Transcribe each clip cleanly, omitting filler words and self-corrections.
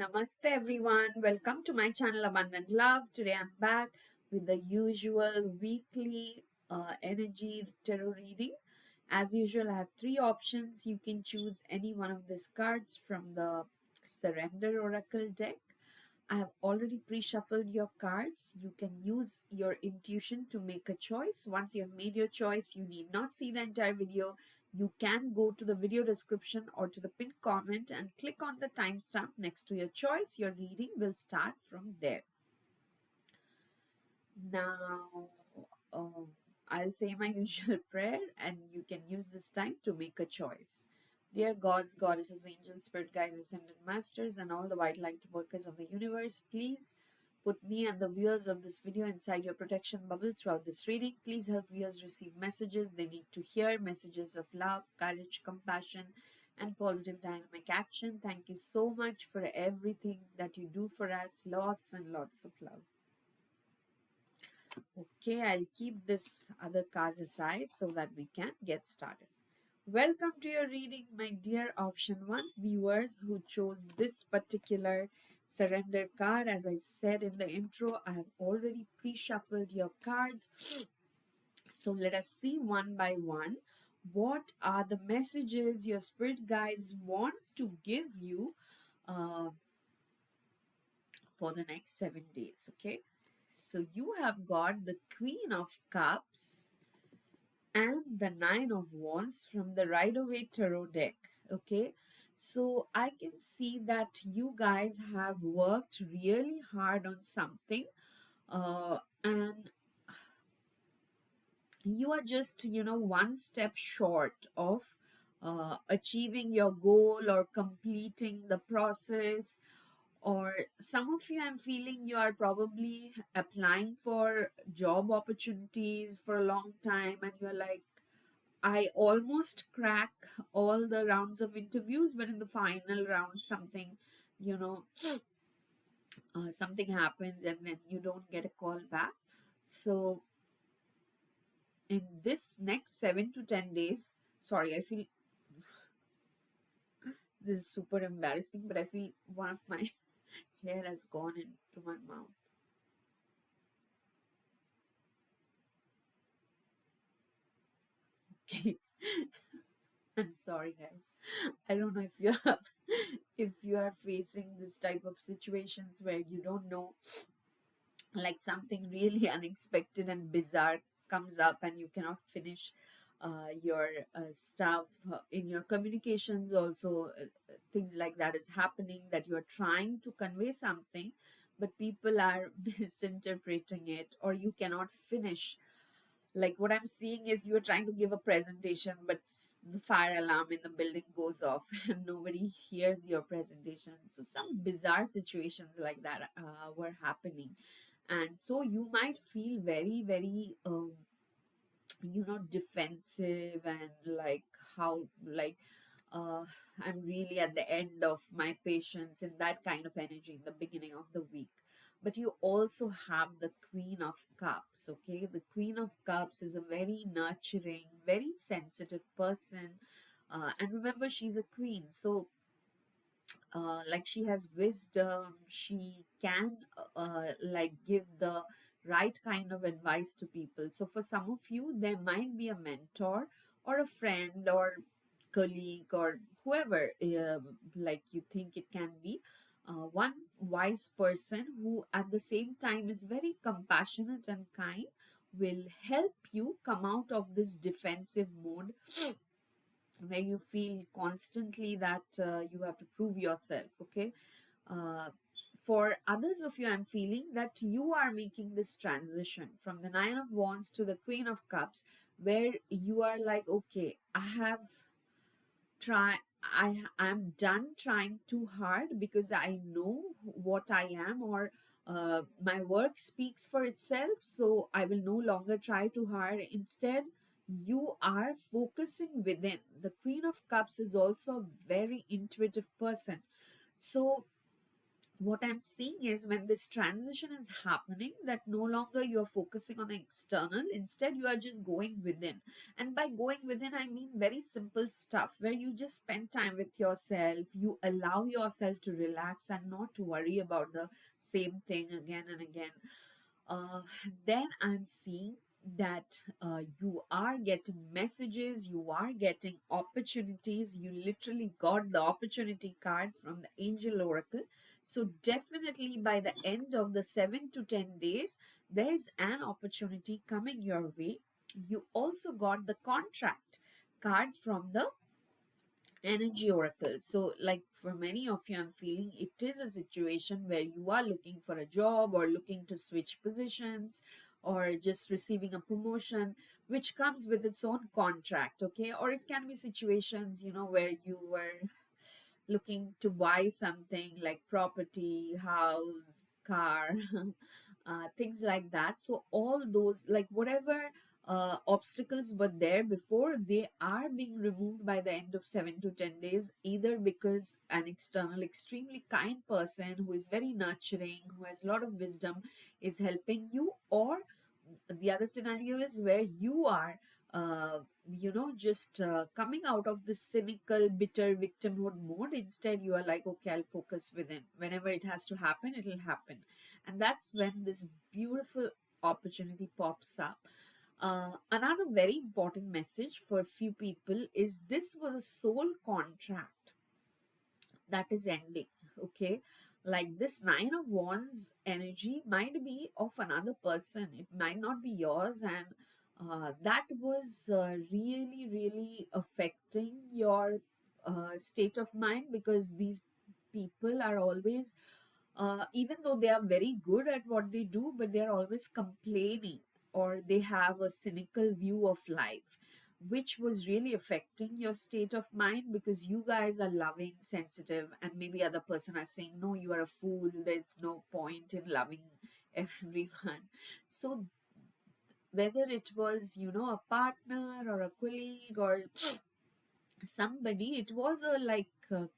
Namaste everyone. Welcome to my channel Abundant Love. Today I'm back with the usual weekly energy tarot reading. As usual, I have three options. You can choose any one of these cards from the Surrender Oracle deck. I have already pre-shuffled your cards. You can use your intuition to make a choice. Once you have made your choice, you need not see the entire video. You can go to the video description or to the pinned comment and click on the timestamp next to your choice. Your reading will start from there. Now, I'll say my usual prayer and you can use this time to make a choice. Dear gods, goddesses, angels, spirit guides, ascended masters, and all the white light workers of the universe, please put me and the viewers of this video inside your protection bubble throughout this reading. Please help viewers receive messages they need to hear, messages of love, courage, compassion, and positive dynamic action. Thank you so much for everything that you do for us. Lots and lots of love. Okay, I'll keep this other cards aside so that we can get started. Welcome to your reading, my dear option 1 viewers who chose this particular surrender card. As I said in the intro, I have already pre-shuffled your cards. So let us see one by one what are the messages your spirit guides want to give you uh, for the next 7 days. Okay, so you have got the Queen of Cups and the Nine of Wands from the Rider-Waite Tarot deck. Okay, so I can see that you guys have worked really hard on something, and you are just, one step short of achieving your goal or completing the process. Or some of you, I'm feeling you are probably applying for job opportunities for a long time, and you're like, I almost crack all the rounds of interviews, but in the final round, you know, something happens, and then you don't get a call back. So, in this next 7 to 10 days, sorry, I feel this is super embarrassing, but I feel one of my hair has gone into my mouth. Okay. I'm sorry, guys. I don't know if you have, if you are facing this type of situations where you don't know, like something really unexpected and bizarre comes up and you cannot finish your stuff in your communications. Also, things like that is happening, that you are trying to convey something, but people are misinterpreting it, or you cannot finish. Like what I'm seeing is you're trying to give a presentation, but the fire alarm in the building goes off and nobody hears your presentation. So some bizarre situations like that were happening, and so you might feel very, very defensive, and like how, like, uh, I'm really at the end of my patience, in that kind of energy in the beginning of the week. But you also have the Queen of Cups. Okay, the Queen of Cups is a very nurturing, very sensitive person, and remember, she's a queen, so like she has wisdom. She can like give the right kind of advice to people. So for some of you, there might be a mentor or a friend or colleague or whoever, like you think it can be, one wise person who at the same time is very compassionate and kind, will help you come out of this defensive mode where you feel constantly that you have to prove yourself. Okay, uh, for others of you, I'm feeling that you are making this transition from the Nine of Wands to the Queen of Cups, where you are like, okay, I'm done trying too hard, because I know what I am, or my work speaks for itself, so I will no longer try too hard. Instead, you are focusing within. The Queen of Cups is also a very intuitive person. So what I'm seeing is when this transition is happening, that no longer you're focusing on external, instead you are just going within. And by going within, I mean very simple stuff where you just spend time with yourself, you allow yourself to relax and not worry about the same thing again and again. uh, then I'm seeing that you are getting messages, you are getting opportunities. You literally got the opportunity card from the Angel Oracle. So, definitely by the end of the 7 to 10 days, there's an opportunity coming your way. You also got the contract card from the Energy Oracle. So, like for many of you, I'm feeling it is a situation where you are looking for a job or looking to switch positions or just receiving a promotion, which comes with its own contract. Okay. Or it can be situations, where you were looking to buy something like property, house, car, things like that. So, all those, like whatever obstacles were there before, they are being removed by the end of 7 to 10 days, either because an external, extremely kind person who is very nurturing, who has a lot of wisdom, is helping you, or the other scenario is where you are just coming out of this cynical bitter victimhood mode. Instead you are like, okay, I'll focus within. Whenever it has to happen, it'll happen. And that's when this beautiful opportunity pops up. Another very important message for a few people is this was a soul contract that is ending. Okay, like this Nine of Wands energy might be of another person, it might not be yours. And that was really really affecting your state of mind, because these people are always, even though they are very good at what they do, but they are always complaining, or they have a cynical view of life, which was really affecting your state of mind, because you guys are loving, sensitive, and maybe other person are saying, no, you are a fool, there's no point in loving everyone. So whether it was, a partner or a colleague or somebody, it was a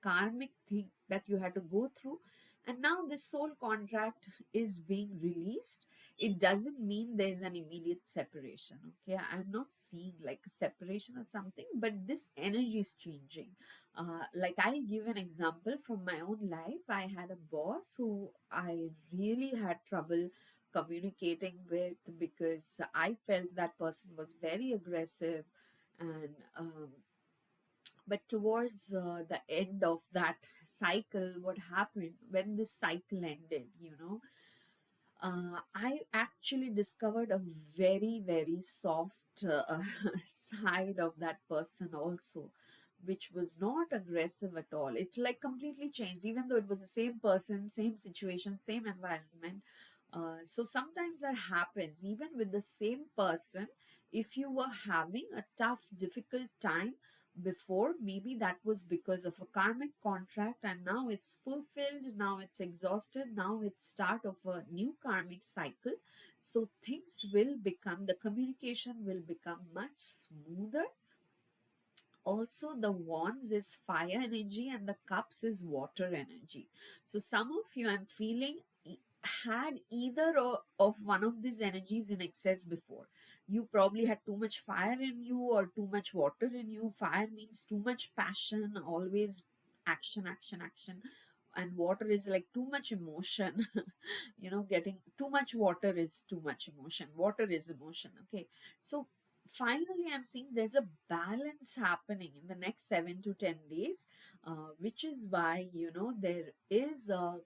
karmic thing that you had to go through. And now this soul contract is being released. It doesn't mean there's an immediate separation. Okay, I'm not seeing like a separation or something, but this energy is changing. Like I'll give an example from my own life. I had a boss who I really had trouble communicating with, because I felt that person was very aggressive. And but towards the end of that cycle, what happened when this cycle ended, I actually discovered a very very soft side of that person also, which was not aggressive at all. It like completely changed, even though it was the same person, same situation, same environment. So sometimes that happens even with the same person. If you were having a tough difficult time before, maybe that was because of a karmic contract, and now it's fulfilled, now it's exhausted, now it's start of a new karmic cycle. So things will become, the communication will become much smoother. Also the wands is fire energy and the cups is water energy. So some of you, I'm feeling, had either of one of these energies in excess before. You probably had too much fire in you or too much water in you. Fire means too much passion, always action action action. And water is like too much emotion. Getting too much water is too much emotion. Water is emotion. Okay, so finally I'm seeing there's a balance happening in the next 7 to 10 days, which is why there is a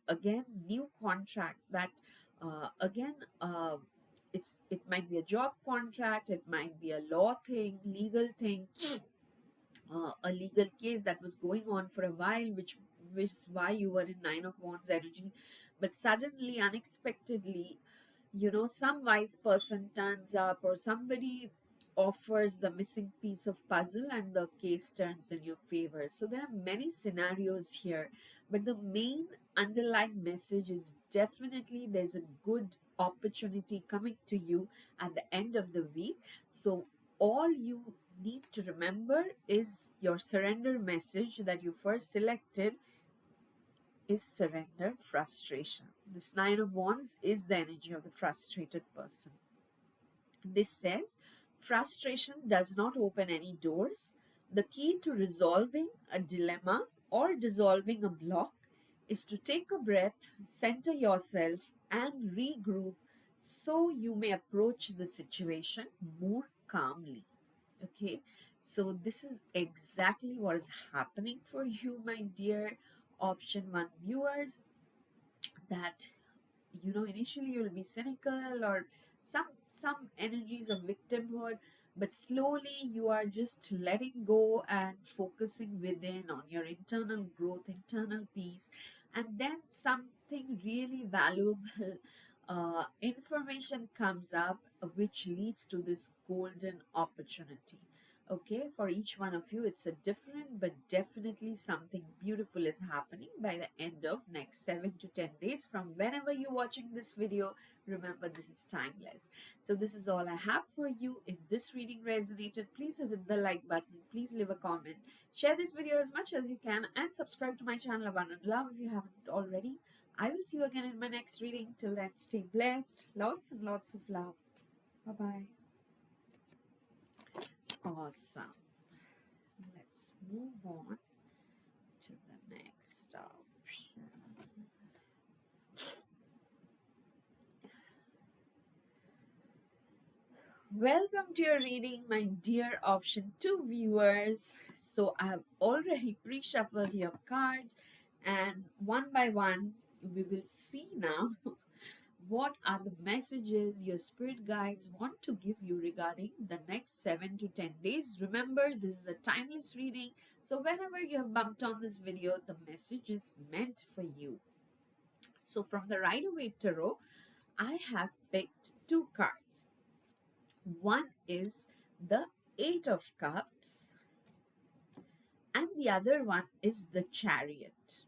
again new contract that again it might be a job contract, it might be a law thing, legal thing, a legal case that was going on for a while, which is why you were in Nine of Wands energy. But suddenly, unexpectedly, some wise person turns up, or somebody offers the missing piece of puzzle and the case turns in your favor. So there are many scenarios here, but the main underlying message is definitely there's a good opportunity coming to you at the end of the week. So all you need to remember is your surrender message that you first selected is surrender, frustration. This Nine of Wands is the energy of the frustrated person. This says frustration does not open any doors. The key to resolving a dilemma or dissolving a block is to take a breath, center yourself, and regroup so you may approach the situation more calmly. Okay, so this is exactly what is happening for you, my dear option one viewers, that initially you'll be cynical or some energies of victimhood, but slowly you are just letting go and focusing within on your internal growth, internal peace, and then something really valuable information comes up, which leads to this golden opportunity. Okay, for each one of you, it's a different, but definitely something beautiful is happening by the end of next 7 to 10 days from whenever you're watching this video. Remember, this is timeless. So this is all I have for you. If this reading resonated, please hit the like button. Please leave a comment. Share this video as much as you can and subscribe to my channel Abundant Love if you haven't already. I will see you again in my next reading. Till then, stay blessed. Lots and lots of love. Bye-bye. Awesome. Let's move on to the next option. Welcome to your reading, my dear option 2 viewers. So I have already pre-shuffled your cards, and one by one we will see now what are the messages your spirit guides want to give you regarding the next 7 to 10 days. Remember, this is a timeless reading, so whenever you have bumped on this video, the message is meant for you. So from the Rider-Waite Tarot, I have picked two cards. One is the Eight of Cups and the other one is the Chariot.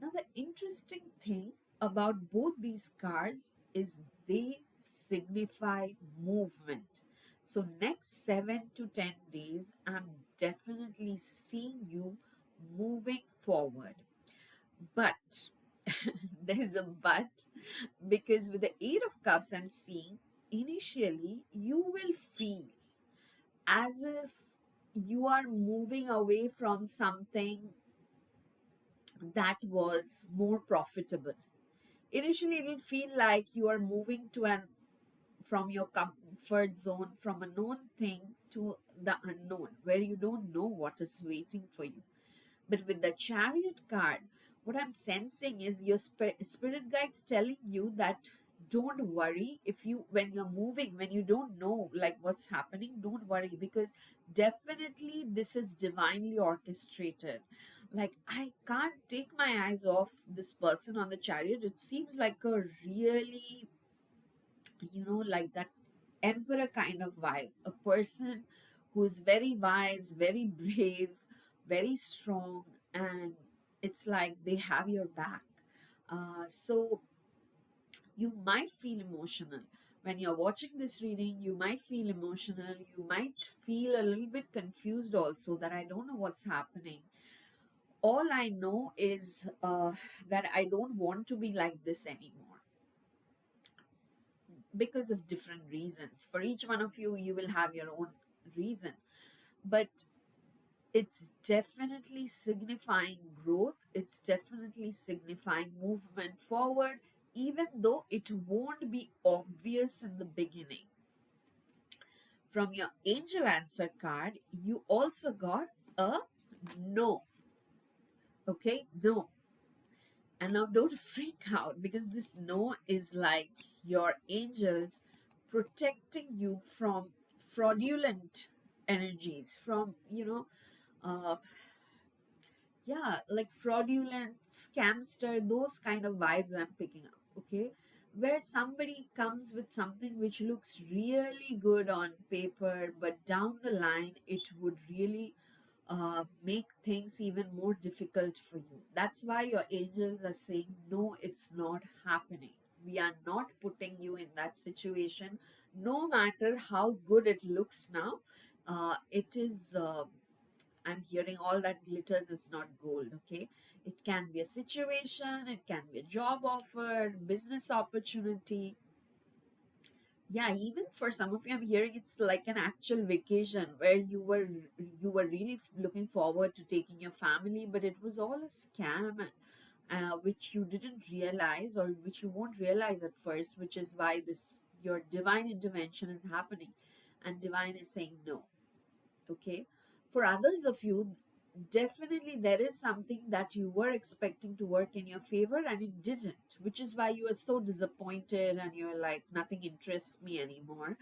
Now the interesting thing about both these cards is they signify movement. So next 7 to 10 days, I'm definitely seeing you moving forward. But there's a but, because with the Eight of Cups, I'm seeing initially you will feel as if you are moving away from something that was more profitable. Initially, it'll feel like you are moving to an from your comfort zone, from a known thing to the unknown, where you don't know what is waiting for you. But with the Chariot card, what I'm sensing is your spirit guides telling you that don't worry if you when you're moving, when you don't know like what's happening, don't worry, because definitely this is divinely orchestrated. Like, I can't take my eyes off this person on the Chariot. It seems like a really, like that emperor kind of vibe, a person who is very wise, very brave, very strong, and it's like they have your back. So you might feel emotional when you're watching this reading. You might feel emotional, you might feel a little bit confused also, that I don't know what's happening. All I know is that I don't want to be like this anymore, because of different reasons. For each one of you, you will have your own reason, but it's definitely signifying growth. It's definitely signifying movement forward, even though it won't be obvious in the beginning. From your angel answer card, you also got a no. Okay, no. And now don't freak out, because this no is like your angels protecting you from fraudulent energies, from, uh, yeah, like fraudulent scamster, those kind of vibes I'm picking up. Okay, where somebody comes with something which looks really good on paper, but down the line it would really make things even more difficult for you. That's why your angels are saying no, it's not happening. We are not putting you in that situation. No matter how good it looks now, it is I'm hearing all that glitters is not gold, okay? It can be a situation, it can be a job offer, business opportunity. Yeah, even for some of you, I'm hearing it's like an actual vacation where you were really looking forward to taking your family, but it was all a scam, which you didn't realize, or which you won't realize at first, which is why this your divine intervention is happening, and divine is saying no. Okay, for others of you, definitely there is something that you were expecting to work in your favor and it didn't, which is why you were so disappointed and you're like, nothing interests me anymore.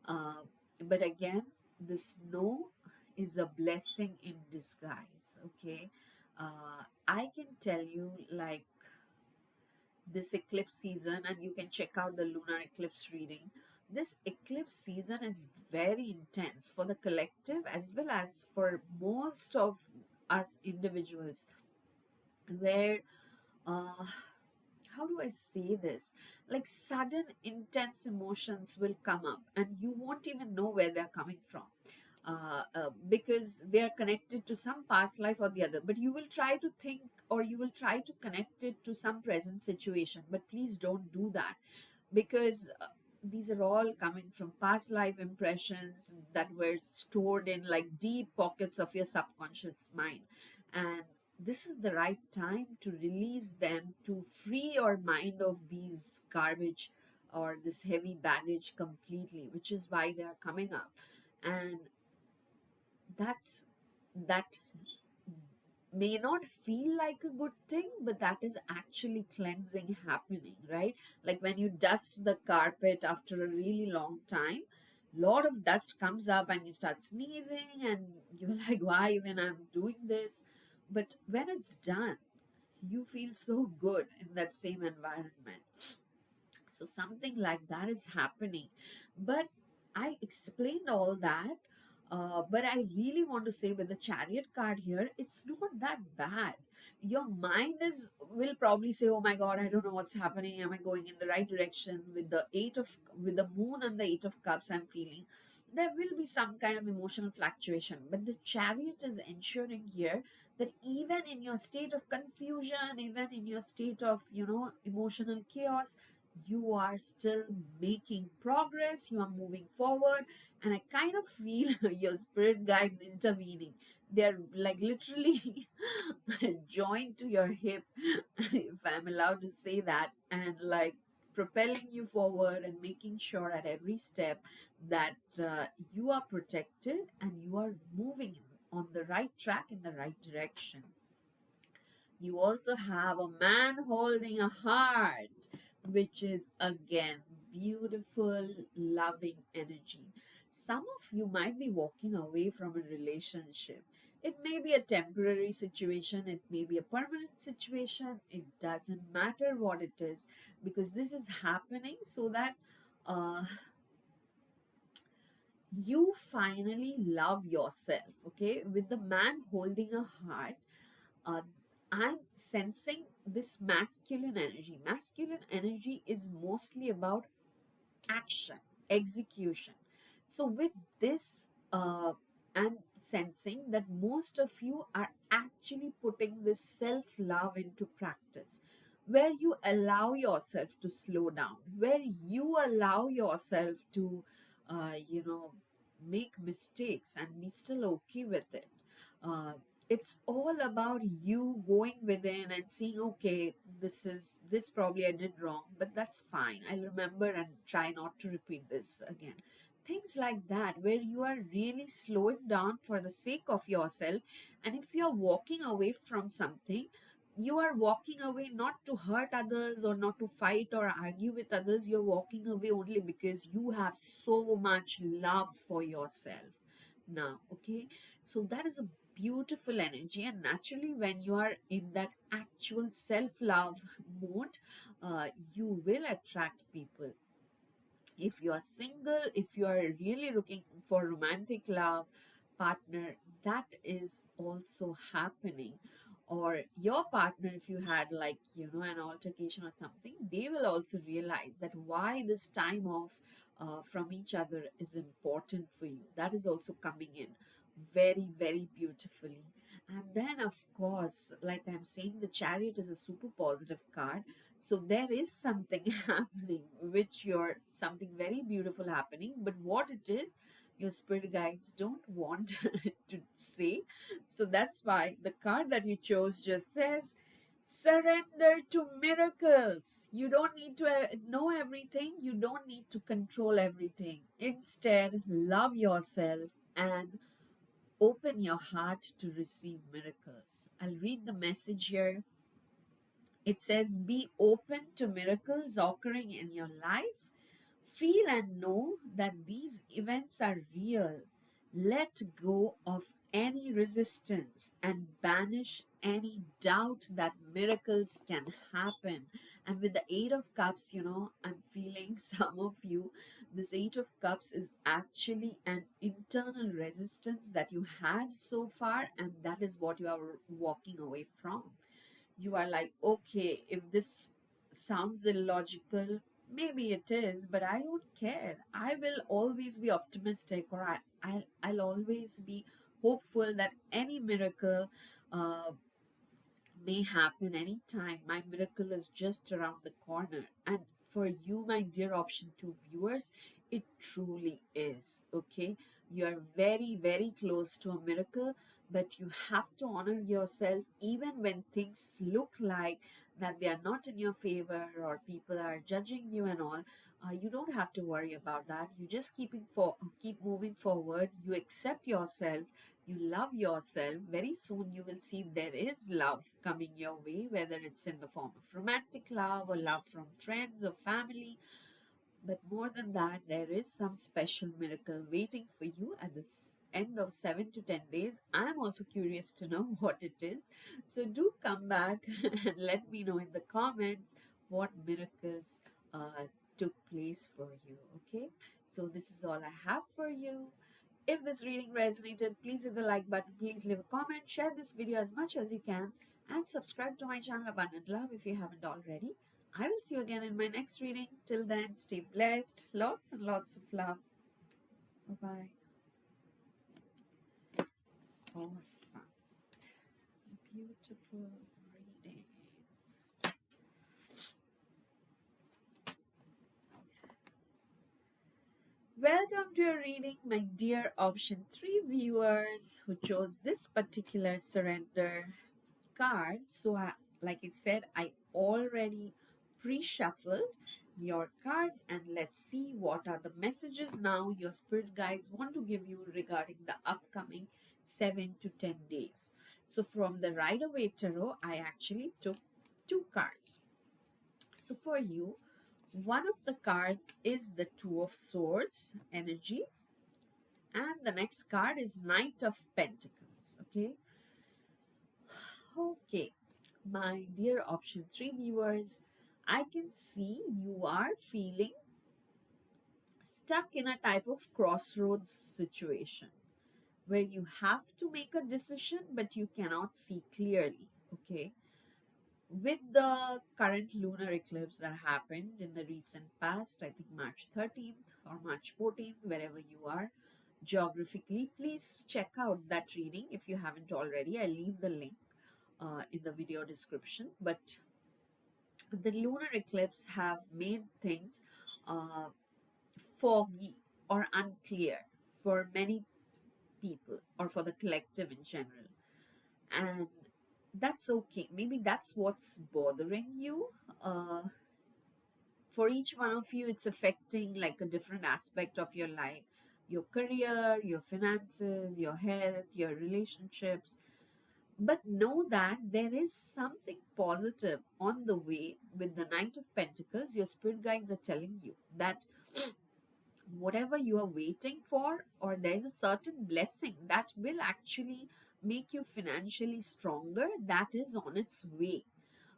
uh, but again, this no is a blessing in disguise. Okay, I can tell you, like, this eclipse season, and you can check out the lunar eclipse reading. This eclipse season is very intense for the collective as well as for most of us individuals, where uh, how do I say this? Like, sudden intense emotions will come up and you won't even know where they're coming from. Because they are connected to some past life or the other, but you will try to think, or you will try to connect it to some present situation, but please don't do that, because these are all coming from past life impressions that were stored in like deep pockets of your subconscious mind. And this is the right time to release them, to free your mind of these garbage or this heavy baggage completely, which is why they are coming up. And that's that may not feel like a good thing, but that is actually cleansing happening, right? Like when you dust the carpet after a really long time, lot of dust comes up and you start sneezing and you're like, why even I'm doing this? But when it's done, you feel so good in that same environment. So something like that is happening. But I explained all that. But I really want to say, with the chariot card here, it's not that bad. Your mind is will probably say, "Oh my God, I don't know what's happening. Am I going in the right direction?" With the moon and the eight of cups, I'm feeling there will be some kind of emotional fluctuation. But the chariot is ensuring here that even in your state of confusion, even in your state of emotional chaos, you are still making progress, you are moving forward. And I kind of feel your spirit guides intervening. They're like literally joined to your hip, if I'm allowed to say that, and like propelling you forward and making sure at every step that you are protected and you are moving on the right track in the right direction. You also have a man holding a heart, which is again beautiful, loving energy. Some of you might be walking away from a relationship. It may be a temporary situation, it may be a permanent situation. It doesn't matter what it is, because this is happening so that uh, you finally love yourself. Okay, with the man holding a heart, uh, I'm sensing this masculine energy. Masculine energy is mostly about action, execution. So, with this, I'm sensing that most of you are actually putting this self love into practice, where you allow yourself to slow down, where you allow yourself to, you know, make mistakes and be still okay with it. Uh, it's all about you going within and seeing, okay, this probably I did wrong, but that's fine, I'll remember and try not to repeat this again. Things like that, where you are really slowing down for the sake of yourself. And if you're walking away from something, you are walking away not to hurt others or not to fight or argue with others. You're walking away only because you have so much love for yourself now. Okay, so that is a beautiful energy, and naturally when you are in that actual self-love mode, you will attract people. If you are single, if you are really looking for romantic love partner, that is also happening. Or your partner, if you had like an altercation or something, they will also realize that why this time off from each other is important for you. That is also coming in. very, very beautifully. And then, of course, like I'm saying, the chariot is a super positive card. So there is something happening, which you're something very beautiful happening. But what it is, your spirit guides don't want to say. So that's why the card that you chose just says, surrender to miracles. You don't need to know everything, you don't need to control everything. Instead, love yourself and open your heart to receive miracles. I'll read the message here. It says, be open to miracles occurring in your life. Feel and know that these events are real. Let go of any resistance and banish any doubt that miracles can happen. And with the Eight of Cups, I'm feeling some of you, this Eight of Cups is actually an internal resistance that you had so far, and that is what you are walking away from. You are like, okay, if this sounds illogical, maybe it is, but I don't care. I will always be optimistic, or I'll always be hopeful that any miracle uh, may happen anytime. My miracle is just around the corner. And for you, my dear option 2 viewers, it truly is. Okay. You are very, very close to a miracle, but you have to honor yourself even when things look like that they are not in your favor or people are judging you and all. You don't have to worry about that. You just keep moving forward. You accept yourself, you love yourself. Very soon you will see there is love coming your way, whether it's in the form of romantic love or love from friends or family. But more than that, there is some special miracle waiting for you at the end of 7 to 10 days. I'm also curious to know what it is. So do come back and let me know in the comments what miracles took place for you. Okay, so this is all I have for you. If this reading resonated, please hit the like button, please leave a comment, share this video as much as you can, and subscribe to my channel Abundant Love if you haven't already. I will see you again in my next reading. Till then, stay blessed. Lots and lots of love. Bye bye. Awesome. Beautiful reading. Welcome to your reading, my dear option 3 viewers who chose this particular surrender card. So, like I said, I already pre-shuffled your cards, and let's see what are the messages now your spirit guides want to give you regarding the upcoming 7 to 10 days. So from the Rider-Waite Tarot, I actually took 2 cards. So for you, one of the card is the Two of Swords energy, and the next card is Knight of Pentacles. Okay, my dear option 3 viewers, I can see you are feeling stuck in a type of crossroads situation where you have to make a decision but you cannot see clearly. Okay, with the current lunar eclipse that happened in the recent past, I think March 13th or March 14th, wherever you are geographically, please check out that reading if you haven't already. I leave the link in the video description. But the lunar eclipse have made things uh, foggy or unclear for many people or for the collective in general, and that's okay. Maybe that's what's bothering you. For each one of you, it's affecting like a different aspect of your life, your career, your finances, your health, your relationships. But know that there is something positive on the way. With the Knight of Pentacles, your spirit guides are telling you that whatever you are waiting for, or there's a certain blessing that will actually make you financially stronger, that is on its way.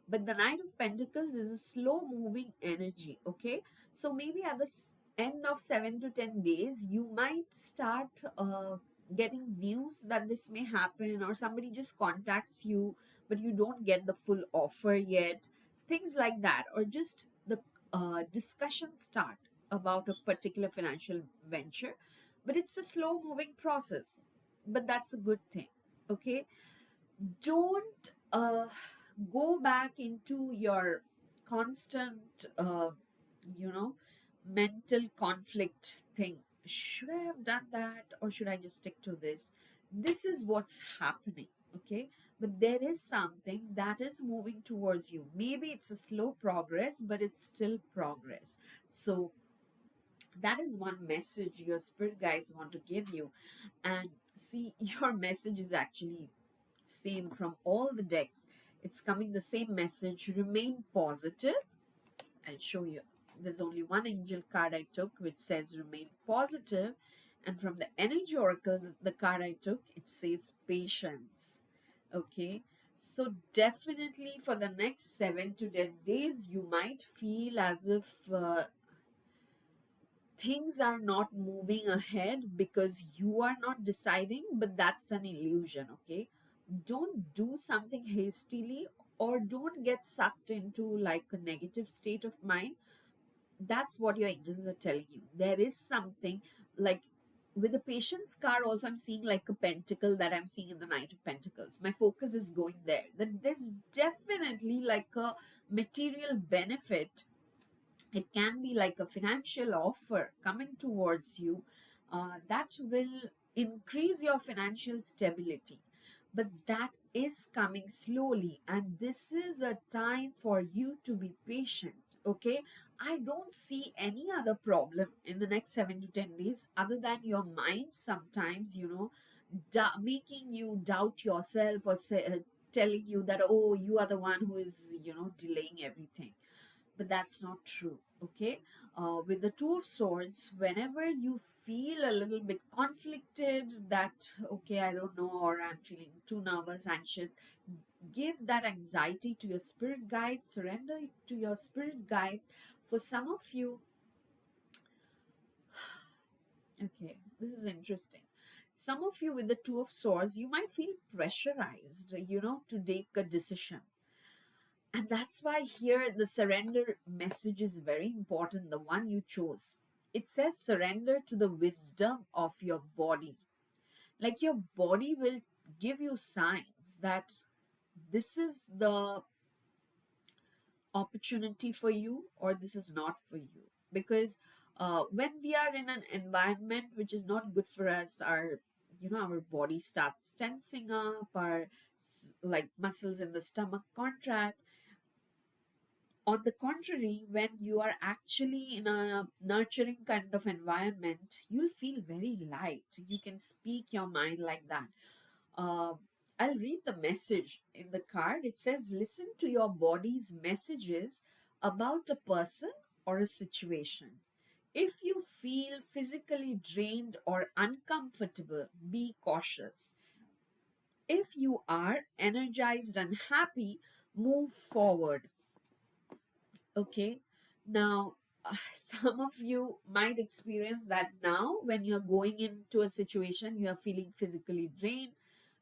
But the Knight of Pentacles is a slow moving energy. Okay, so maybe at the end of 7 to 10 days you might start getting news that this may happen, or somebody just contacts you but you don't get the full offer yet, things like that, or just the discussions start about a particular financial venture, but it's a slow moving process. but that's a good thing. Okay, don't go back into your constant you know mental conflict thing. Should I have done that, or should I just stick to this? This is what's happening. Okay, but there is something that is moving towards you. Maybe it's a slow progress, but it's still progress. So that is one message your spirit guides want to give you. And see, your message is actually same from all the decks. It's coming the same message: remain positive. I'll show you. There's only one angel card I took which says remain positive, and from the energy oracle, the card I took, it says patience. Okay, so definitely for the next 7 to 10 days you might feel as if things are not moving ahead because you are not deciding, but that's an illusion. Okay, don't do something hastily, or don't get sucked into like a negative state of mind. That's what your angels are telling you. There is something like, with the patience card also, I'm seeing like a pentacle that I'm seeing in the Knight of Pentacles. My focus is going there, that there's definitely like a material benefit. It can be like a financial offer coming towards you that will increase your financial stability, but that is coming slowly, and this is a time for you to be patient. Okay, I don't see any other problem in the next 7 to 10 days other than your mind sometimes, making you doubt yourself, or telling you that, oh, you are the one who is, delaying everything. But that's not true. Okay, with the Two of Swords, whenever you feel a little bit conflicted, that okay, I don't know, or I'm feeling too nervous, anxious, give that anxiety to your spirit guides, surrender it to your spirit guides. For some of you, okay, this is interesting. Some of you with the Two of Swords, you might feel pressurized, to take a decision. And that's why here the surrender message is very important, the one you chose. It says surrender to the wisdom of your body. Like, your body will give you signs that this is the opportunity for you, or this is not for you. Because when we are in an environment which is not good for us, our body starts tensing up, our like muscles in the stomach contract. On the contrary, when you are actually in a nurturing kind of environment, you'll feel very light. You can speak your mind like that. Uh, I'll read the message in the card. It says, listen to your body's messages about a person or a situation. If you feel physically drained or uncomfortable, be cautious. If you are energized and happy, move forward. Okay. Now, some of you might experience that now when you're going into a situation, you are feeling physically drained,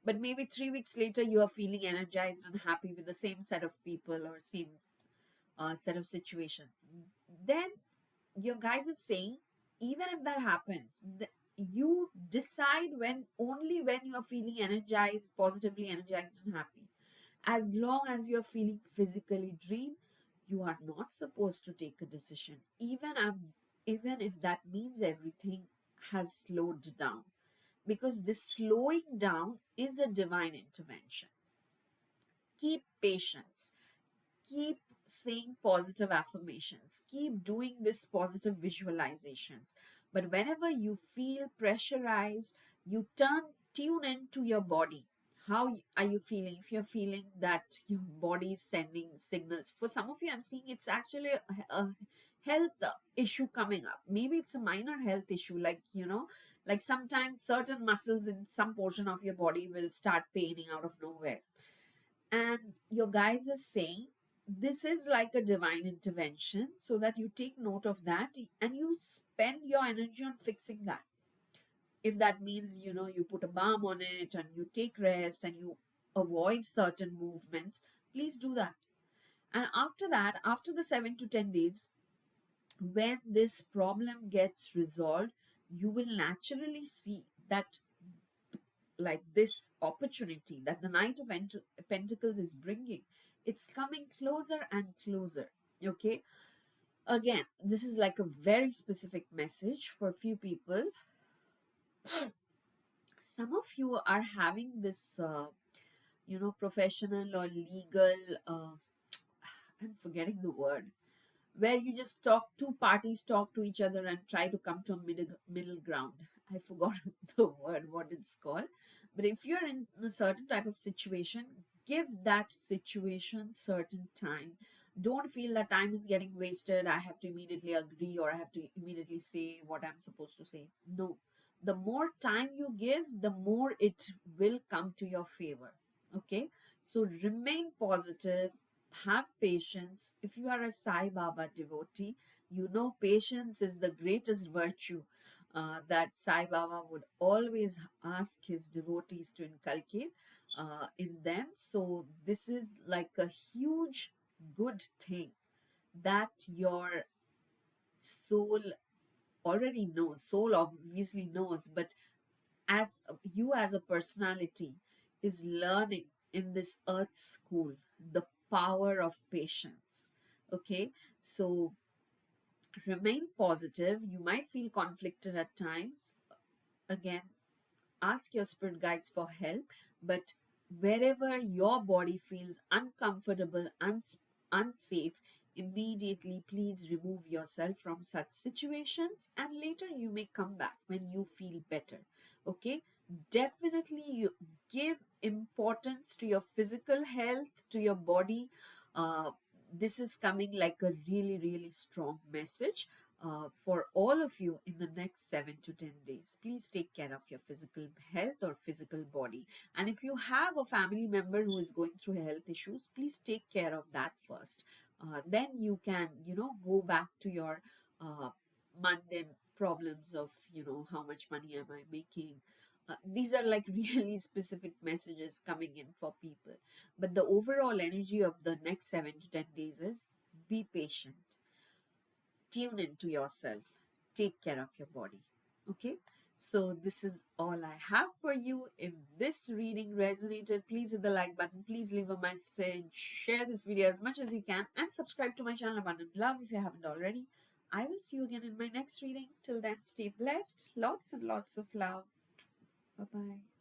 but maybe 3 weeks later, you are feeling energized and happy with the same set of people or same set of situations. Then your guys are saying, even if that happens, you decide when, only when you are feeling energized, positively energized and happy. As long as you're feeling physically drained, you are not supposed to take a decision, even if that means everything has slowed down, because this slowing down is a divine intervention. Keep patience, keep saying positive affirmations, keep doing this positive visualizations. But whenever you feel pressurized, you tune into your body. How are you feeling? If you're feeling that your body is sending signals, for some of you, I'm seeing it's actually a health issue coming up. Maybe it's a minor health issue, like, like sometimes certain muscles in some portion of your body will start paining out of nowhere, and your guides are saying this is like a divine intervention, so that you take note of that and you spend your energy on fixing that. If that means, you put a balm on it and you take rest and you avoid certain movements, please do that. And after that, after the 7 to 10 days, when this problem gets resolved, you will naturally see that like this opportunity that the Knight of Pentacles is bringing, it's coming closer and closer. Okay, again, this is like a very specific message for few people. Some of you are having this professional or legal, I'm forgetting the word, where you just talk, two parties talk to each other and try to come to a middle ground. I forgot the word, what it's called. But if you're in a certain type of situation, give that situation certain time. Don't feel that time is getting wasted. I have to immediately agree or I have to immediately say what I'm supposed to say. No. The more time you give, the more it will come to your favor. Okay. So remain positive, have patience. If you are a Sai Baba devotee, you know patience is the greatest virtue that Sai Baba would always ask his devotees to inculcate in them. So this is like a huge good thing that your soul already knows. Soul obviously knows, but as you as a personality is learning in this earth school the power of patience. Okay, so remain positive. You might feel conflicted at times. Again, ask your spirit guides for help, but wherever your body feels uncomfortable, unsafe, immediately please remove yourself from such situations, and later you may come back when you feel better. Okay, definitely you give importance to your physical health, to your body. This is coming like a really, really strong message for all of you in the next 7 to 10 days. Please take care of your physical health or physical body. And if you have a family member who is going through health issues, please take care of that first. Then you can, go back to your mundane problems of, how much money am I making? These are like really specific messages coming in for people. But the overall energy of the next 7 to 10 days is be patient, tune into yourself, take care of your body. Okay, so this is all I have for you. If this reading resonated, please hit the like button, please leave a message, share this video as much as you can, and subscribe to my channel Abundant Love if you haven't already. I will see you again in my next reading. Till then, stay blessed, lots and lots of love. Bye bye.